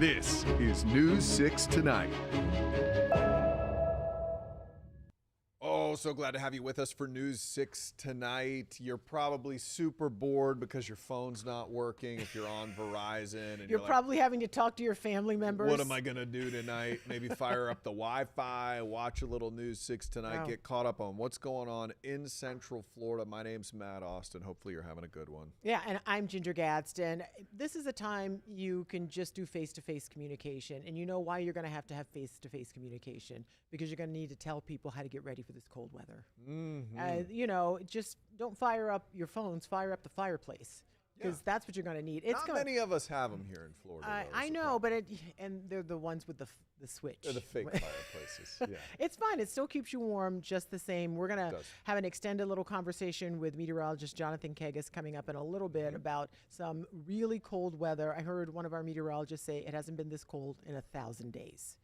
This is News 6 Tonight. Oh, so glad to have you with us for News 6 Tonight. You're probably super bored because your phone's not working if you're on Verizon. And You're probably having to talk to your family members. What am I going to do tonight? Maybe fire up the Wi-Fi, watch a little News 6 Tonight, get caught up on what's going on in Central Florida. My name's Matt Austin. Hopefully you're having a good one. Yeah, and I'm Ginger Gadsden. This is a time you can just do face-to-face communication. And you know why you're going to have face-to-face communication? Because you're going to need to tell people how to get ready for this cold weather. Just don't fire up your phones, fire up the fireplace, because that's what you're going to need. Not many of us have them here in Florida. I know, but they're the ones with the switch. They're the fake fireplaces. Yeah. It's fine. It still keeps you warm just the same. We're going to have an extended little conversation with meteorologist Jonathan Kegas coming up in a little bit about some really cold weather. I heard one of our meteorologists say it hasn't been this cold in 1,000 days.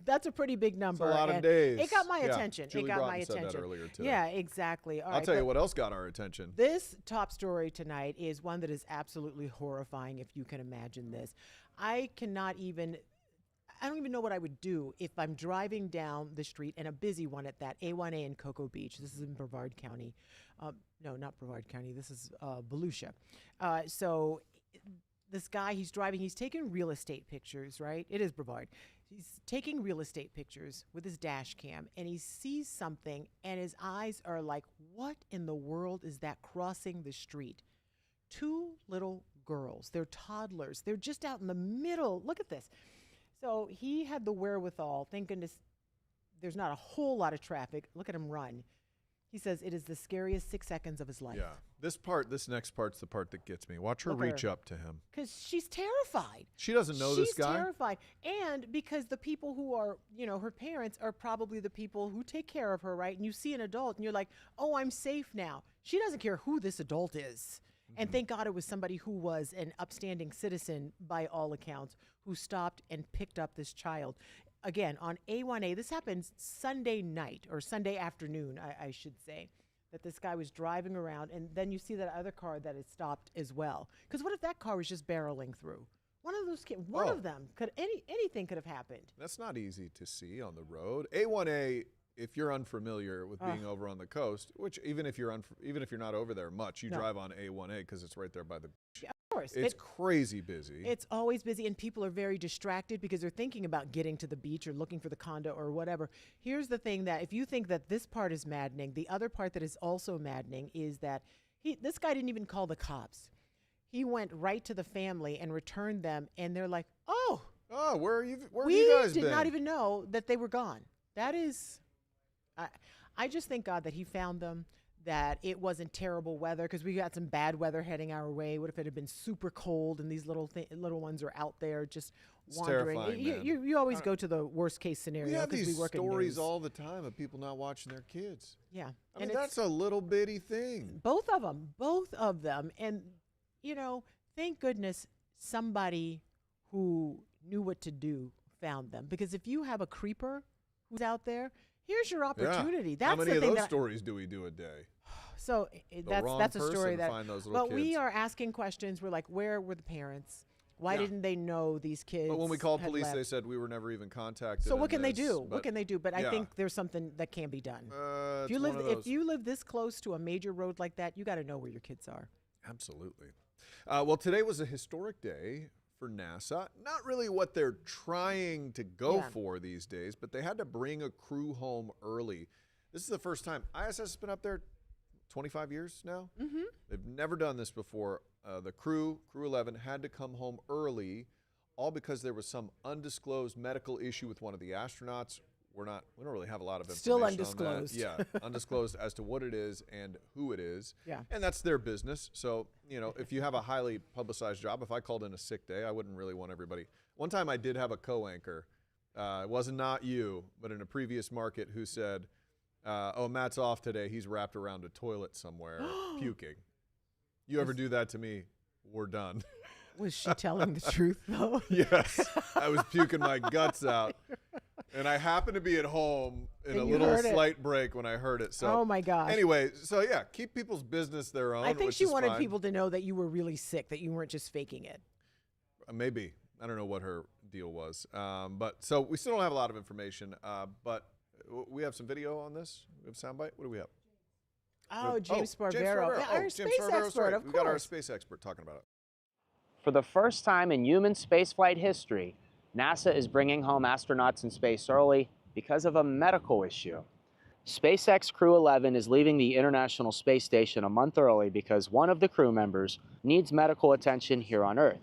That's a pretty big number. It's a lot of days. It got my attention. Julie it got Broughton my said attention. that earlier today. Yeah, exactly. I'll tell you what else got our attention. This top story tonight is one that is absolutely horrifying, if you can imagine this. I don't even know what I would do if I'm driving down the street, and a busy one at that, A1A in Cocoa Beach. This is in Brevard County. No, not Brevard County. This is Volusia. This guy, he's driving, he's taking real estate pictures, right? It is Brevard. He's taking real estate pictures with his dash cam, and he sees something, and his eyes are like, what in the world is that crossing the street? Two little girls. They're toddlers. They're just out in the middle. Look at this. So he had the wherewithal. Thank goodness there's not a whole lot of traffic. Look at him run. He says it is the scariest 6 seconds of his life. Yeah. This next part's the part that gets me. Watch her reach up to him. Because she's terrified. She doesn't know this guy? She's terrified. And because the people who are, her parents are probably the people who take care of her, right? And you see an adult and you're like, oh, I'm safe now. She doesn't care who this adult is. Mm-hmm. And thank God it was somebody who was an upstanding citizen by all accounts who stopped and picked up this child. Again, on A1A, this happened Sunday night or Sunday afternoon, I should say, that this guy was driving around, and then you see that other car that is stopped as well. Because what if that car was just barreling through? One of those kids, one of them, anything could have happened. That's not easy to see on the road. A1A, if you're unfamiliar with being over on the coast, which even if you're not over there much, you drive on A1A because it's right there by the beach. Yeah, of course. It's crazy busy. It's always busy, and people are very distracted because they're thinking about getting to the beach or looking for the condo or whatever. Here's the thing, that if you think that this part is maddening, the other part that is also maddening is that this guy didn't even call the cops. He went right to the family and returned them, and they're like, oh, where have you guys been? We did not even know that they were gone. That is... I just thank God that he found them, that it wasn't terrible weather, because we got some bad weather heading our way. What if it had been super cold and these little ones are out there just wandering? Terrifying, man. You always go to the worst case scenario. We have these work stories all the time of people not watching their kids. Yeah. I mean, that's a little bitty thing. Both of them. And, thank goodness somebody who knew what to do found them. Because if you have a creeper who's out there, here's your opportunity. That's How many the of thing those stories do we do a day? So that's a story that. But we are asking questions. We're like, where were the parents? Why didn't they know these kids? But when we called police, they said we were never even contacted. So what can they do? What can they do? But I think there's something that can be done. If you live this close to a major road like that, you got to know where your kids are. Absolutely. Well, today was a historic day for NASA. Not really what they're trying to go for these days, but they had to bring a crew home early. This is the first time. ISS has been up there 25 years now. Mm-hmm. They've never done this before. The Crew 11, had to come home early, all because there was some undisclosed medical issue with one of the astronauts. We don't really have a lot of information. Still undisclosed. On that. Yeah, undisclosed as to what it is and who it is. Yeah. And that's their business. So, if you have a highly publicized job, if I called in a sick day, I wouldn't really want everybody. One time I did have a co-anchor. It wasn't not you, but in a previous market, who said, Matt's off today. He's wrapped around a toilet somewhere, puking. You ever do that to me, we're done. Was she telling the truth, though? Yes. I was puking my guts out. And I happened to be at home in a little slight break when I heard it. So, oh, my gosh. Anyway, so yeah, keep people's business their own. I think she wanted people to know that you were really sick, that you weren't just faking it. Maybe. I don't know what her deal was. But so we still don't have a lot of information. But we have some video on this. We have soundbite. What do we have? Oh, James Barbero. James Barbero. Yeah, our James space Barbero's expert, right. of We course. got our space expert talking about it. For the first time in human spaceflight history, NASA is bringing home astronauts in space early because of a medical issue. SpaceX Crew 11 is leaving the International Space Station a month early because one of the crew members needs medical attention here on Earth.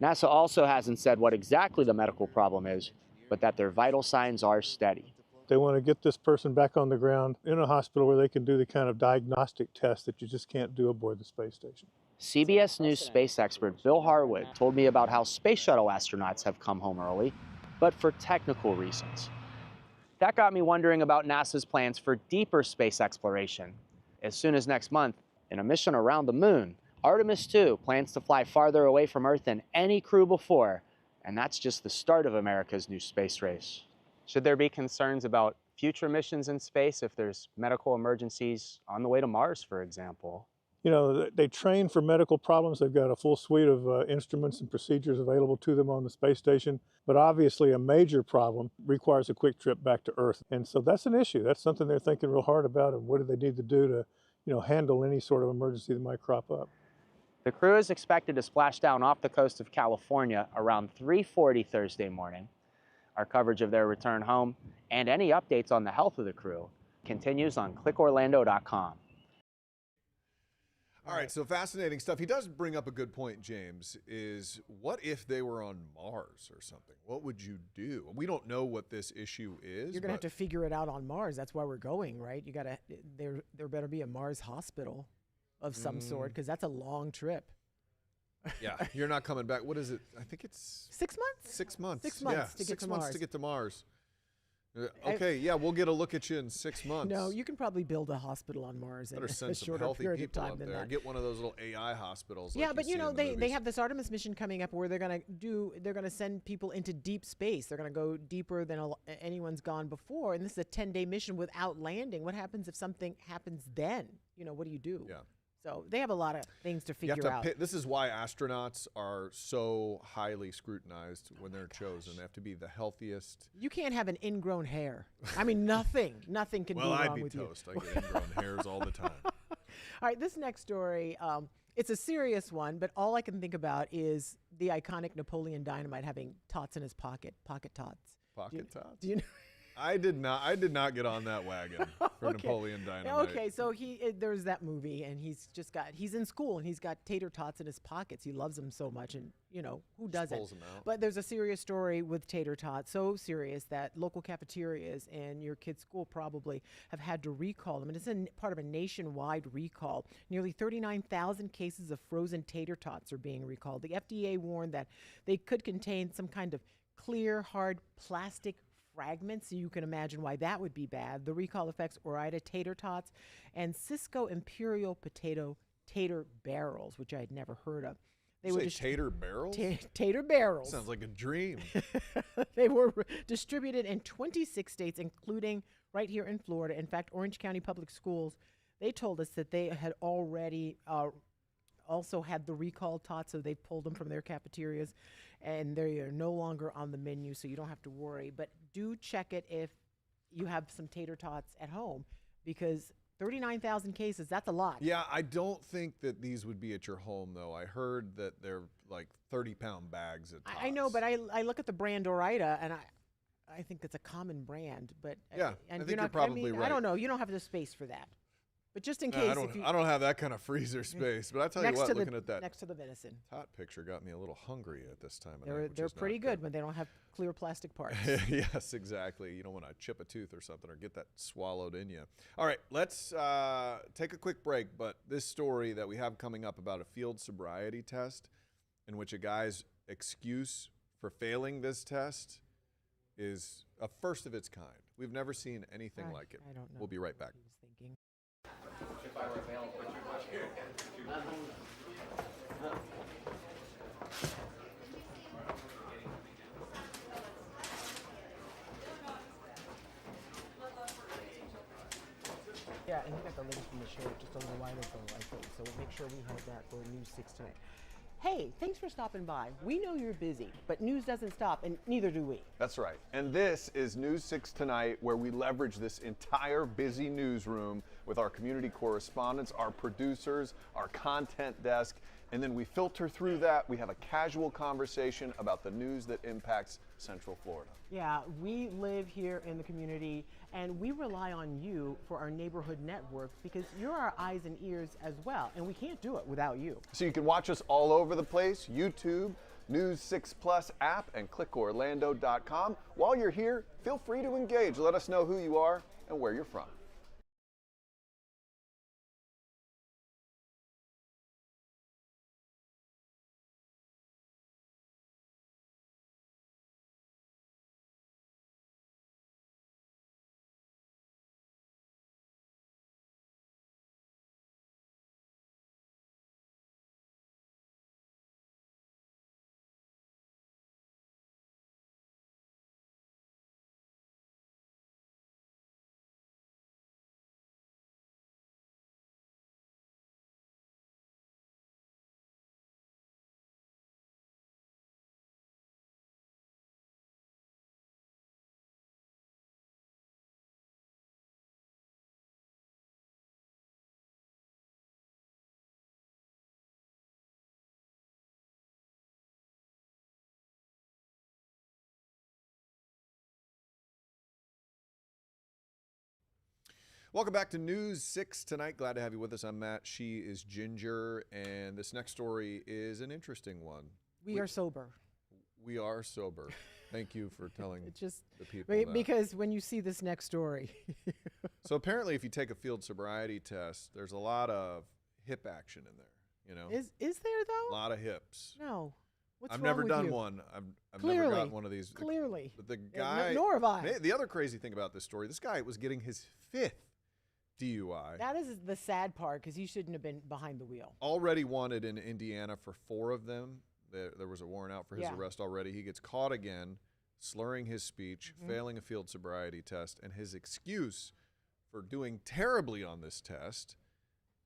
NASA also hasn't said what exactly the medical problem is, but that their vital signs are steady. They want to get this person back on the ground in a hospital where they can do the kind of diagnostic test that you just can't do aboard the space station. CBS News space expert Bill Harwood told me about how space shuttle astronauts have come home early, but for technical reasons. That got me wondering about NASA's plans for deeper space exploration. As soon as next month, in a mission around the moon, Artemis 2 plans to fly farther away from Earth than any crew before, and that's just the start of America's new space race. Should there be concerns about future missions in space if there's medical emergencies on the way to Mars, for example? You know, they train for medical problems. They've got a full suite of instruments and procedures available to them on the space station. But obviously a major problem requires a quick trip back to Earth. And so that's an issue. That's something they're thinking real hard about, and what do they need to do to, handle any sort of emergency that might crop up. The crew is expected to splash down off the coast of California around 3:40 Thursday morning. Our coverage of their return home and any updates on the health of the crew continues on clickorlando.com. All right, so fascinating stuff. He does bring up a good point, James, is what if they were on Mars or something? What would you do? We don't know what this issue is. You're going to have to figure it out on Mars. That's why we're going, right? You got to, there better be a Mars hospital of some sort, because that's a long trip. Yeah, you're not coming back. What is it? I think it's 6 months? 6 months. 6 months yeah, to get 6 to months Mars. to get to Mars. Okay, yeah, we'll get a look at you in 6 months. No, you can probably build a hospital on Mars in better a send some shorter healthy period of people time up than there. that. Get one of those little AI hospitals. Yeah, like but you see in the they movies. have this Artemis mission coming up where they're gonna send people into deep space. They're gonna go deeper than anyone's gone before, and this is a 10-day mission without landing. What happens if something happens then? What do you do? Yeah. So they have a lot of things to You have figure to out. this is why astronauts are so highly scrutinized when they're chosen. They have to be the healthiest. You can't have an ingrown hair. I mean, nothing can Well, be I'd wrong be with toast. you. I get ingrown hairs all the time. All right, this next story, it's a serious one, but all I can think about is the iconic Napoleon Dynamite having tots in his pocket tots. Pocket tots? Do you know? I did not get on that wagon for Okay. Napoleon Dynamite. Okay, so there's that movie, and he's in school, and he's got tater tots in his pockets. He loves them so much, and who doesn't? pulls 'em out. But there's a serious story with tater tots, so serious that local cafeterias and your kid's school probably have had to recall them, and it's part of a nationwide recall. Nearly 39,000 cases of frozen tater tots are being recalled. The FDA warned that they could contain some kind of clear, hard plastic fragments, so you can imagine why that would be bad. The recall affects Ore-Ida tater tots and Cisco Imperial potato tater barrels, which I had never heard of. They were tater barrels? tater barrels. Sounds like a dream. They were distributed in 26 states, including right here in Florida. In fact, Orange County Public Schools, they told us that they had already also had the recalled tots, so they pulled them from their cafeterias, and they are no longer on the menu, so you don't have to worry. But do check it if you have some tater tots at home, because 39,000 cases, that's a lot. Yeah, I don't think that these would be at your home, though. I heard that they're like 30-pound bags at I know, but I look at the brand Ore-Ida, and I think it's a common brand, but Yeah, and I think you're probably I right. don't know. You don't have the space for that. But just in No, case, I don't have that kind of freezer space. But I tell you what, looking at that next to the venison, tot picture got me a little hungry at this time of night. they're which they're is not pretty good when they don't have clear plastic parts. Yes, exactly. You don't want to chip a tooth or something or get that swallowed in you. All right, let's take a quick break. But this story that we have coming up about a field sobriety test in which a guy's excuse for failing this test is a first of its kind. We've never seen anything like it. I don't know. We'll be right back. He was thinking. Yeah, and he got the link from the show just a little while ago, I think. So we'll make sure we have that for News 6 tonight. Hey, thanks for stopping by. We know you're busy, but news doesn't stop, and neither do we. That's right. And this is News 6 Tonight, where we leverage this entire busy newsroom with our community correspondents, our producers, our content desk, and then we filter through that. We have a casual conversation about the news that impacts Central Florida. Yeah, we live here in the community, and we rely on you for our neighborhood network because you're our eyes and ears as well, and we can't do it without you. So you can watch us all over the place, YouTube, News 6 Plus app, and clickorlando.com. While you're here, feel free to engage. Let us know who you are and where you're from. Welcome back to News 6 Tonight. Glad to have you with us. I'm Matt. She is Ginger. And this next story is an interesting one. We are sober. We are sober. Thank you for telling It's just the people that. because when you see this next story, So apparently if you take a field sobriety test, there's a lot of hip action in there, you know? is there A though? lot of hips. No. What's I've wrong never with done you? one. I've Clearly. never gotten one of these. Clearly. But the Yeah, guy, nor have I. The other crazy thing about this story, this guy was getting his 5th DUI. That is the sad part because he shouldn't have been behind the wheel. Already wanted in Indiana for 4 of them. There was a warrant out for his Yeah. arrest already. He gets caught again, slurring his speech, failing a field sobriety test, and his excuse for doing terribly on this test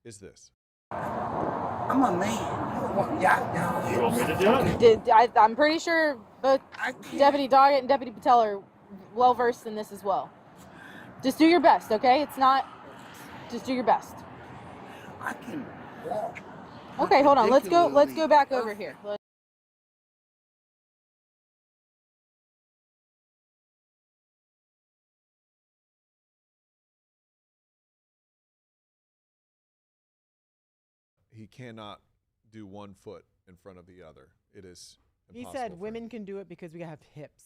is this. I'm a man. Yeah, You want me to do it? I'm pretty sure both I can't. Deputy Doggett and Deputy Patel are well versed in this as well. Just do your best, okay? It's not. Just do your best. I can walk. Okay, hold on. Let's go Particularly back over here. He cannot do one foot in front of the other. It is He impossible said for women him. can do it because we have hips.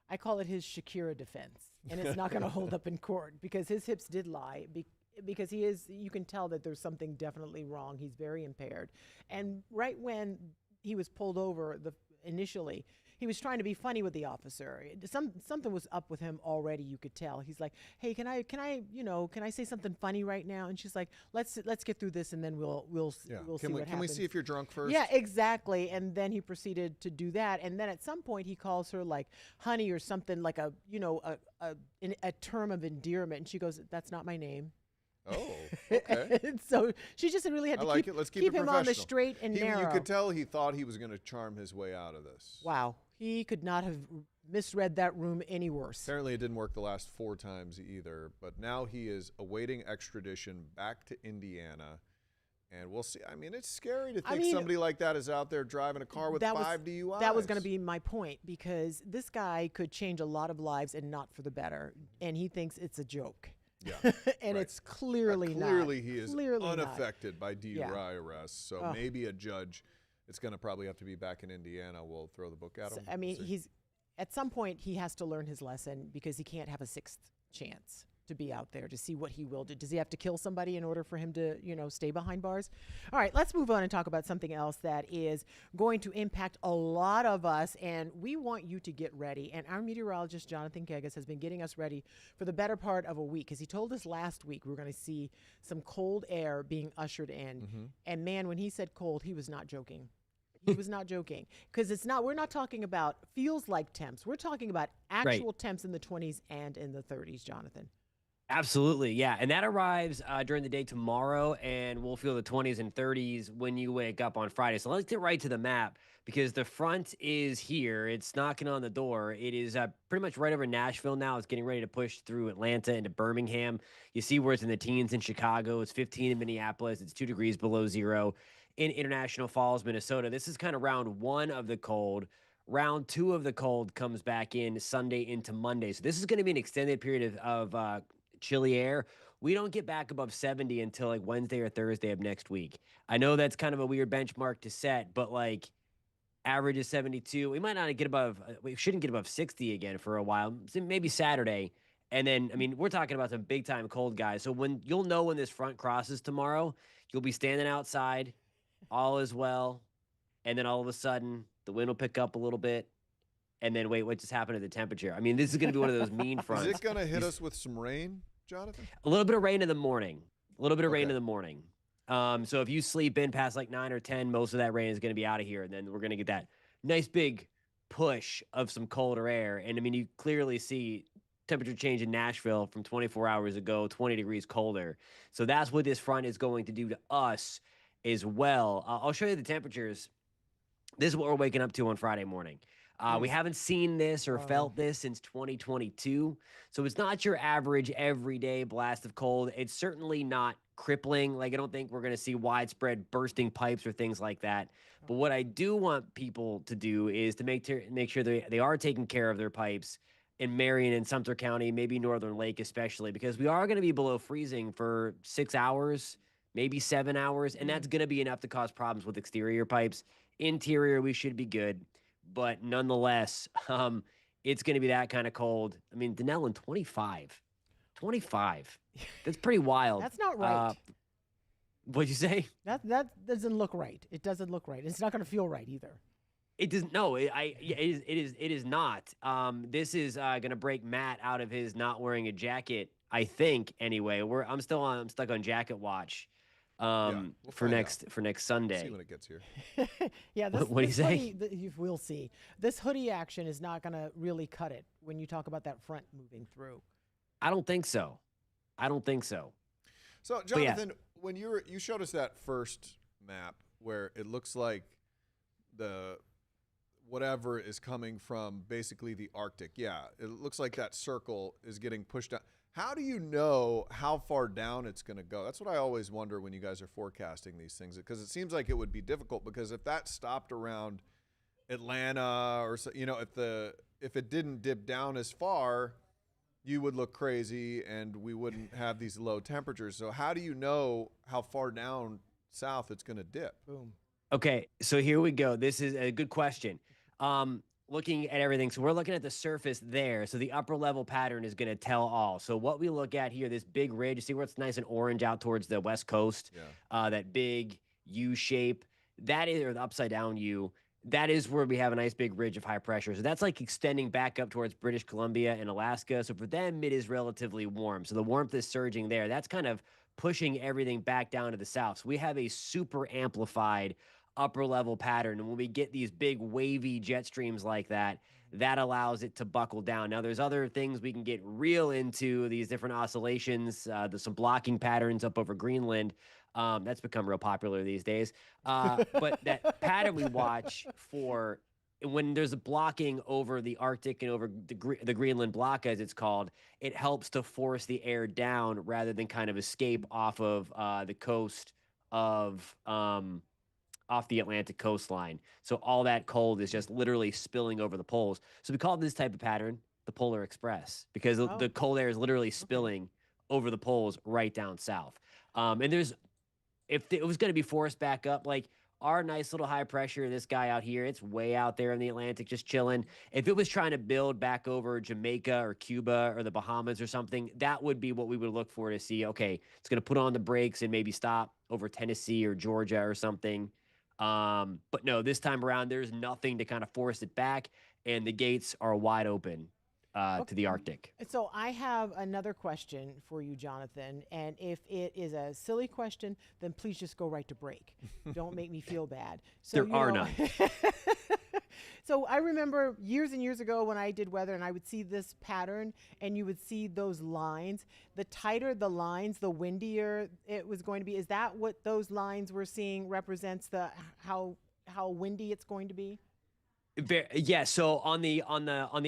I call it his Shakira defense, and it's not going to hold up in court because his hips did lie. Because he is, you can tell that there's something definitely wrong. He's very impaired. And right when he was pulled over initially, he was trying to be funny with the officer. Something was up with him already. You could tell. He's like, "Hey, can I say something funny right now?" And she's like, "Let's get through this, and then we'll see Can what we happens." see if you're drunk first? Yeah, exactly. And then he proceeded to do that. And then at some point he calls her like honey or something, like a term of endearment. And she goes, "That's not my name." Oh, okay. And so she just really had I to like keep, it. Let's keep keep it him on the professional. straight and narrow. You could tell he thought he was going to charm his way out of this. Wow. He could not have misread that room any worse. Apparently it didn't work the last 4 times either, but now he is awaiting extradition back to Indiana. And we'll see. I mean, it's scary to think somebody like that is out there driving a car with 5 DUIs. That was going to be my point, because this guy could change a lot of lives and not for the better. And he thinks it's a joke. Yeah. And right. it's clearly not. Clearly he is Clearly not. unaffected by DUI arrests. So Oh. maybe a judge, it's going to probably have to be back in Indiana, will throw the book at him. I mean, We'll see. at some point he has to learn his lesson, because he can't have a 6th chance to be out there to see what he will do. Does he have to kill somebody in order for him to, stay behind bars? All right, let's move on and talk about something else that is going to impact a lot of us, and we want you to get ready. And our meteorologist, Jonathan Gegas, has been getting us ready for the better part of a week, because he told us last week we were going to see some cold air being ushered in. And man, when he said cold, he was not joking. He was not joking, because we're not talking about feels like temps. We're talking about actual temps in the 20s and in the 30s, Jonathan. Absolutely, yeah, and that arrives during the day tomorrow, and we'll feel the 20s and 30s when you wake up on Friday. So let's get right to the map because the front is here. It's knocking on the door. It is pretty much right over Nashville now. It's getting ready to push through Atlanta into Birmingham. You see where it's in the teens in Chicago. It's 15 in Minneapolis. It's 2 degrees below zero in International Falls, Minnesota. This is kind of round one of the cold. Round two of the cold comes back in Sunday into Monday. So this is going to be an extended period of chilly air. We don't get back above 70 until like Wednesday or Thursday of next week. I know that's kind of a weird benchmark to set, but like average is 72. We might not get above, we shouldn't get above 60 again for a while, maybe Saturday. And then, I mean, we're talking about some big time cold guys. So you'll know when this front crosses tomorrow, you'll be standing outside, all is well. And then all of a sudden, the wind will pick up a little bit. And then wait, what just happened to the temperature? I mean, this is going to be one of those mean fronts. Is it going to hit us with some rain, Jonathan? A little bit of rain in the morning. A little bit of rain in the morning. So if you sleep in past like 9 or 10, most of that rain is going to be out of here. And then we're going to get that nice big push of some colder air. And I mean, you clearly see temperature change in Nashville from 24 hours ago, 20 degrees colder. So that's what this front is going to do to us as well. I'll show you the temperatures. This is what we're waking up to on Friday morning. We haven't seen this or felt this since 2022. So it's not your average everyday blast of cold. It's certainly not crippling. Like, I don't think we're going to see widespread bursting pipes or things like that. But what I do want people to do is to make sure they are taking care of their pipes in Marion and Sumter County, maybe Northern Lake especially, because we are going to be below freezing for 6 hours, maybe 7 hours. And that's going to be enough to cause problems with exterior pipes. Interior, we should be good. But nonetheless, it's going to be that kind of cold. I mean, Denellen, 25. 25. That's pretty wild. That's not right. What'd you say? That doesn't look right. It doesn't look right. It's not going to feel right either. It doesn't. No, it is not. This is going to break Matt out of his not wearing a jacket. I think anyway. I'm stuck on jacket watch. We'll for next Sunday. See when it gets here. Yeah, What do you say? We'll see. This hoodie action is not going to really cut it when you talk about that front moving through. I don't think so. So, Jonathan, when you showed us that first map where it looks like the whatever is coming from basically the Arctic. Yeah, it looks like that circle is getting pushed down. How do you know how far down it's going to go? That's what I always wonder when you guys are forecasting these things, because it seems like it would be difficult, because if that stopped around Atlanta or if it didn't dip down as far, you would look crazy and we wouldn't have these low temperatures. So how do you know how far down south it's going to dip? Boom. Okay, so here we go. This is a good question. Looking at everything, so we're looking at the surface there. So the upper level pattern is going to tell all. So what we look at here, this big ridge, you see where it's nice and orange out towards the west coast, that big U shape, that is, or the upside down U, that is where we have a nice big ridge of high pressure. So that's like extending back up towards British Columbia and Alaska. So for them, it is relatively warm. So the warmth is surging there. That's kind of pushing everything back down to the south. So we have a super amplified upper level pattern. And when we get these big wavy jet streams like that, that allows it to buckle down. Now there's other things we can get real into, these different oscillations. There's some blocking patterns up over Greenland. That's become real popular these days. But that pattern we watch for when there's a blocking over the Arctic and over the Greenland block, as it's called, it helps to force the air down rather than kind of escape off of the coast of off the Atlantic coastline. So all that cold is just literally spilling over the poles. So we call this type of pattern the Polar Express, because the cold air is literally spilling over the poles right down south. And if it was going to be forced back up, like our nice little high pressure, this guy out here, it's way out there in the Atlantic just chilling. If it was trying to build back over Jamaica or Cuba or the Bahamas or something, that would be what we would look for to see, okay, it's going to put on the brakes and maybe stop over Tennessee or Georgia or something. But no, this time around, there's nothing to kind of force it back, and the gates are wide open to the Arctic. So I have another question for you, Jonathan, and if it is a silly question, then please just go right to break. Don't make me feel bad. So, there are none. So I remember years and years ago when I did weather and I would see this pattern and you would see those lines. The tighter the lines, the windier it was going to be. Is that what those lines we're seeing represents how windy it's going to be? Yeah. So on the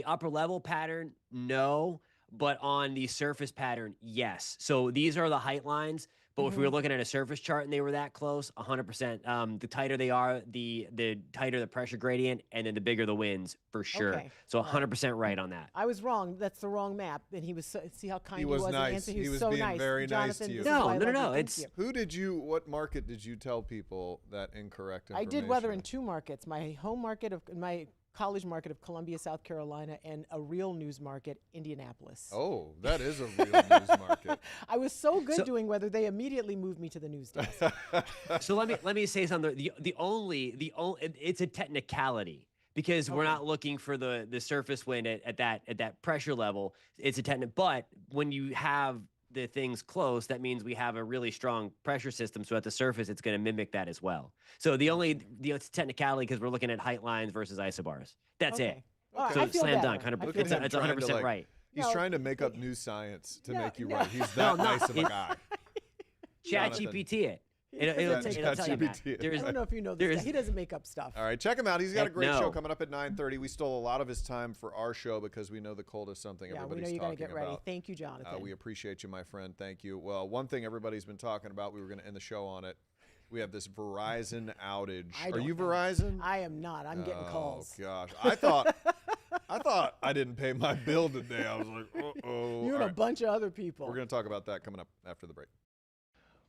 upper level pattern, no, but on the surface pattern, yes. So these are the height lines. But if we were looking at a surface chart and they were that close, 100%. The tighter they are, the tighter the pressure gradient, and then the bigger the winds for sure. Okay. So 100% right on that. I was wrong. That's the wrong map. And he was see how kind he was in nice. answer. He was so being nice. very nice Jonathan, to you. this is why I love you. It's Thank you. What market did you tell people that incorrect I information? did weather in 2 markets: my home market of my college market of Columbia, South Carolina, and a real news market, Indianapolis. Oh, that is a real news market. I was so good doing weather, they immediately moved me to the news desk. So let me say something. The only it's a technicality because we're not looking for the surface wind at that pressure level. It's a technical, but when you have the things close, that means we have a really strong pressure system. So at the surface, it's going to mimic that as well. So it's technicality because we're looking at height lines versus isobars. That's it. All right, So I feel slam better. dunk. I 100%. feel It's better. it's Trying to, 100% right. He's No, trying to make up new science to No, make you no. right. He's that nice of a it- guy. Chat Jonathan. GPT it. He It'll doesn't take tell up you, Matt. ChatGPT it. There's I don't know if you know this there's- guy. He doesn't make up stuff. All right, check him out. He's got a Heck great show no. coming up at 9:30. We stole a lot of his time for our show because we know the cold is something Yeah, we everybody's know you got to talking get ready. about. Thank you, Jonathan. We appreciate you, my friend. Thank you. Well, one thing everybody's been talking about, we were going to end the show on it. We have this Verizon outage. I Are don't you know. Verizon? I am not. I'm getting calls. Oh gosh, I thought I didn't pay my bill today. I was like, uh-oh. You and All a right, bunch of other people. we're going to talk about that coming up after the break.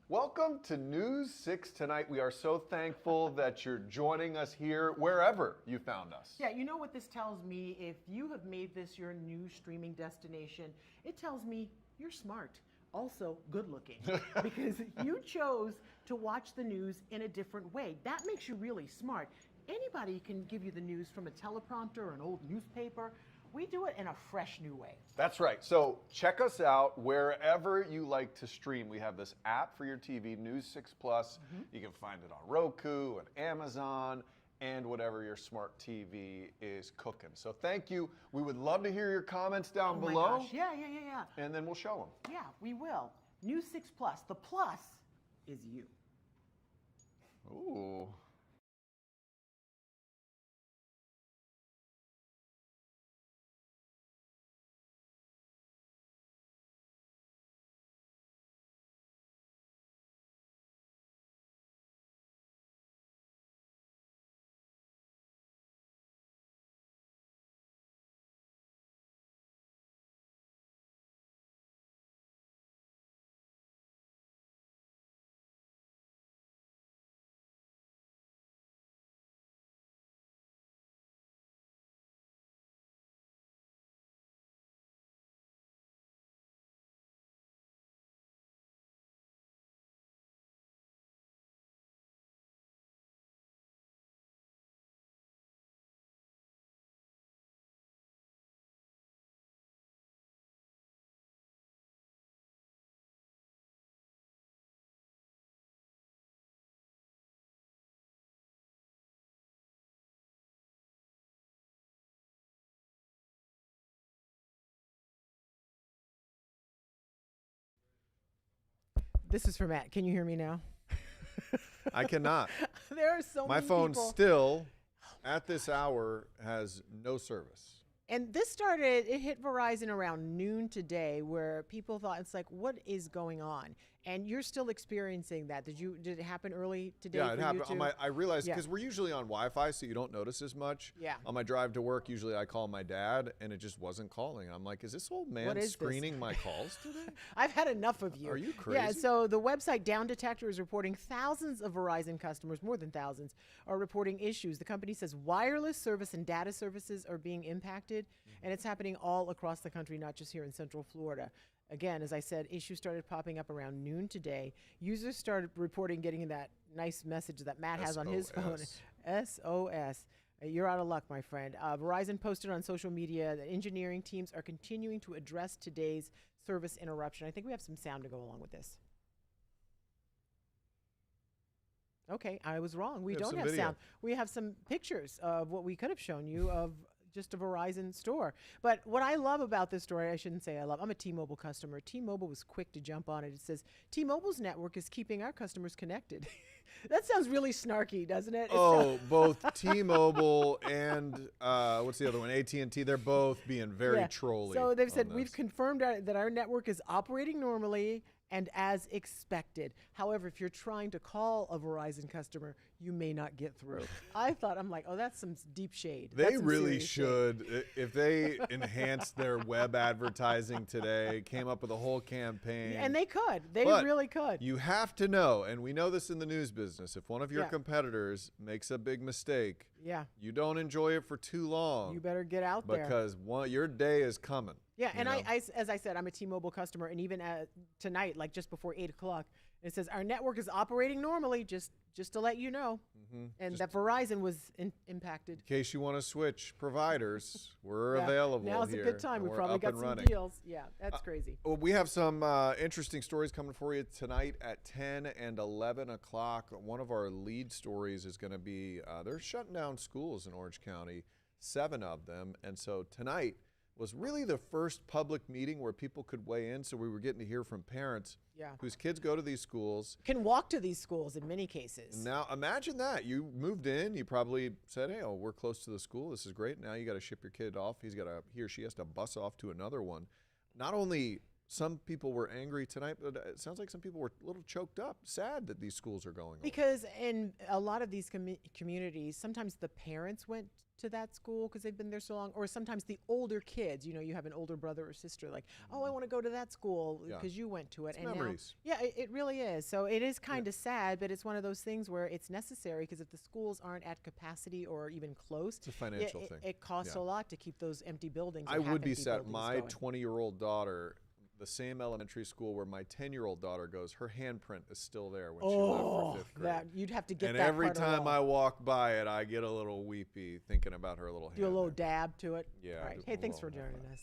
Welcome to News 6 tonight. We are so thankful that you're joining us here wherever you found us. Yeah, you know what this tells me? If you have made this your news streaming destination, it tells me you're smart. Also, good looking. Because you chose to watch the news in a different way. That makes you really smart. Anybody can give you the news from a teleprompter or an old newspaper. We do it in a fresh new way. That's right. So check us out wherever you like to stream. We have this app for your TV, News 6 Plus. You can find it on Roku and Amazon and whatever your smart TV is cooking. So thank you. We would love to hear your comments down Oh my below. gosh. Yeah. And then we'll show them. Yeah, we will. News 6 Plus. The plus is you. Ooh. This is for Matt. Can you hear me now? I cannot. There are so My many phone people. still, at this hour, has no service. And this started, it hit Verizon around noon today where people thought, it's like, what is going on? And you're still experiencing that. Did it happen early today Yeah, for it happened. you too? I realized Yeah. because we're usually on Wi-Fi, so you don't notice as much. Yeah. On my drive to work, usually I call my dad, and it just wasn't calling. I'm like, is this old man What is this? screening my calls today? I've had enough of you. Are you Yeah, crazy? so the website Down Detector is reporting thousands of Verizon customers, more than thousands, are reporting issues. The company says wireless service and data services are being impacted, and it's happening all across the country, not just here in Central Florida. Again, as I said, issues started popping up around noon today. Users started reporting getting that nice message that Matt has on his phone. SOS. You're out of luck, my friend. Verizon posted on social media that engineering teams are continuing to address today's service interruption. I think we have some sound to go along with this. Okay, I was wrong. We have don't some have video. sound. We have some pictures of what we could have shown you of just a Verizon store. But what I love about this story, I shouldn't say I love, I'm a T-Mobile customer. T-Mobile was quick to jump on it. It says, T-Mobile's network is keeping our customers connected. That sounds really snarky, doesn't it? It's Oh, both T-Mobile and what's the other one? AT&T. They're both being very Yeah. trolly. So they've on said, we've this. confirmed that our network is operating normally and as expected. However, if you're trying to call a Verizon customer, you may not get through. I'm like, oh, that's some deep shade. They That's some really serious shade. should. If they enhanced their web advertising today, came up with a whole campaign. And they could. They But really could. You have to know, and we know this in the news business, if one of your Yeah. competitors makes a big mistake, Yeah. you don't enjoy it for too long. You better get out there. because your day is coming. Yeah, you and know? as I said, I'm a T-Mobile customer, and even tonight, like just before 8 o'clock, it says our network is operating normally, just to let you know. And that Verizon was impacted. In case you want to switch providers, we're Yeah, available Now's here. a good time. and We we're probably up got and some running. deals. Yeah, that's crazy. Well, we have some interesting stories coming for you tonight at 10 and 11 o'clock. One of our lead stories is going to be they're shutting down schools in Orange County, 7 of them. And so tonight was really the first public meeting where people could weigh in. So we were getting to hear from parents Yeah. whose kids go to these schools. Can walk to these schools in many cases. Now imagine that. You moved in, you probably said, hey, we're close to the school. This is great. Now you got to ship your kid off. He or she has to bus off to another one. Not only some people were angry tonight, but it sounds like some people were a little choked up, sad that these schools are going away. Because in a lot of these communities, sometimes the parents went to that school because they've been there so long, or sometimes the older kids, you have an older brother or sister, like, oh, I want to go to that school Yeah. because you went to it. It's and memories. Now, yeah, it really is. So it is kind of sad, but it's one of those things where it's necessary because if the schools aren't at capacity or even close, It's a financial thing. It costs Yeah. a lot to keep those empty buildings. I or would be half-empty sad. buildings My going. 20-year-old daughter, the same elementary school where my 10-year-old daughter goes, her handprint is still there when she left for 5th grade. That you'd have to get And that every part of time law. I walk by it, I get a little weepy thinking about her little hand. do a little there. dab to it. Yeah, All right. just Hey, a thanks for little joining hand. us.